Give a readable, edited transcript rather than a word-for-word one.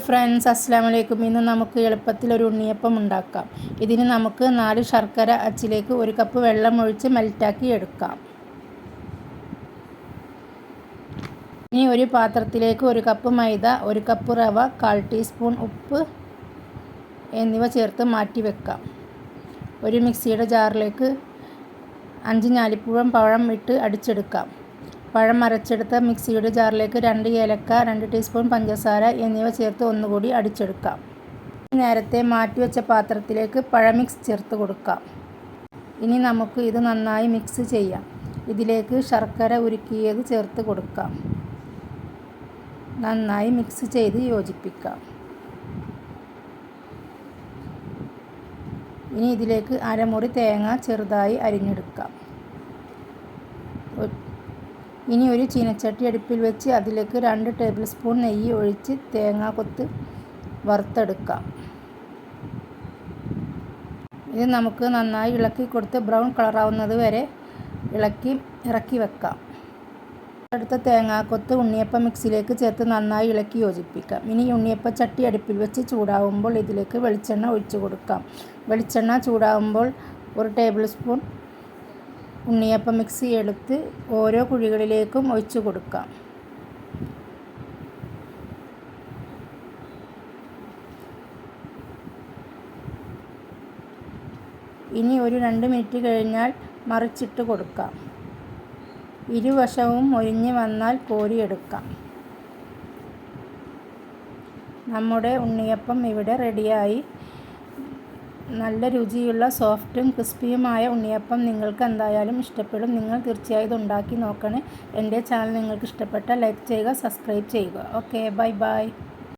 Friends, അസ്സലാമലൈക്കും. ഇന്ന് നമുക്ക് എളുപ്പത്തിൽ ഒരു ഉണ്ണിയപ്പം ഉണ്ടാക്കാം. ഇതിന് നമുക്ക് 4 ശർക്കര അച്ചിലേക്ക് 1 കപ്പ് വെള്ളം ഒഴിച്ച് മെൽറ്റാക്കി എടുക്കാം. ഇനി ഒരു പാത്രത്തിലേക്ക് 1 കപ്പ് മൈദ, 1 കപ്പ് റവ, 1/4 ടീസ്പൂൺ ഉപ്പ് എന്നിവ ചേർത്ത് മാറ്റി വെക്കാം. ഒരു മിക്സിയുടെ ജാറിലേക്ക് 5 ഞാലിപ്പൂവൻ പഴം ഇട്ട് അടിച്ചെടുക്കാം. പഴം അരച്ചെടുത്ത മിക്സിയുടെ ജാറിലേക്ക് 2 ഏലക്ക, 2 ടീസ്പൂൺ പഞ്ചസാര എന്നിവ ചേർത്ത് ഒന്നുകൂടി അടിച്ചെടുക്കാം. നേരത്തെ മാറ്റിവെച്ച പാത്രത്തിലേക്ക് പഴമിക്സ് ചേർത്ത് കൊടുക്കാം. ഇനി നമുക്ക് ഇത് നന്നായി മിക്സ് ചെയ്യാം. ഇതിലേക്ക് ശർക്കര ഉരുക്കിയത് ചേർത്ത് കൊടുക്കാം. നന്നായി മിക്സ് ചെയ്ത് യോജിപ്പിക്കാം. ഇനി ഇതിലേക്ക് അരമുറി തേങ്ങ ചെറുതായി അരിഞ്ഞെടുക്കാം. ഇനി ഒരു ചീനച്ചട്ടി അടുപ്പിൽ വെച്ച് അതിലേക്ക് 2 ടേബിൾ സ്പൂൺ നെയ്യ് ഒഴിച്ച് തേങ്ങാക്കൊത്ത് വറുത്തെടുക്കാം. ഇത് നമുക്ക് നന്നായി ഇളക്കി കൊടുത്ത് ബ്രൗൺ കളറാവുന്നത് വരെ ഇറക്കി വെക്കാം. അടുത്ത തേങ്ങാക്കൊത്ത് ഉണ്ണിയപ്പം മിക്സിലേക്ക് ചേർത്ത് നന്നായി ഇളക്കി യോജിപ്പിക്കാം. ഇനി ഉണ്ണിയപ്പം ചട്ടി അടുപ്പിൽ വെച്ച് ചൂടാവുമ്പോൾ ഇതിലേക്ക് വെളിച്ചെണ്ണ ഒഴിച്ചു കൊടുക്കാം. വെളിച്ചെണ്ണ ചൂടാവുമ്പോൾ 1 ടേബിൾ സ്പൂൺ ഉണ്ണിയപ്പം മിക്സ് എടുത്ത് ഓരോ കുഴികളിലേക്കും ഒഴിച്ചു കൊടുക്കാം. ഇനി ഒരു 2 മിനിറ്റ് കഴിഞ്ഞാൽ മറിച്ചിട്ട് കൊടുക്കാം. ഇരുവശവും മൊരിഞ്ഞ് വന്നാൽ കോരിയെടുക്കാം. നമ്മുടെ ഉണ്ണിയപ്പം ഇവിടെ റെഡിയായി. നല്ല രുചിയുള്ള സോഫ്റ്റും ക്രിസ്പിയുമായ ഉണ്ണിയപ്പം നിങ്ങൾക്ക് എന്തായാലും ഇഷ്ടപ്പെടും. നിങ്ങൾ തീർച്ചയായും ഇത് ഉണ്ടാക്കി നോക്കണേ. എൻ്റെ ചാനൽ നിങ്ങൾക്ക് ഇഷ്ടപ്പെട്ടാൽ ലൈക്ക് ചെയ്യുക, സബ്സ്ക്രൈബ് ചെയ്യുക. Okay, bye bye.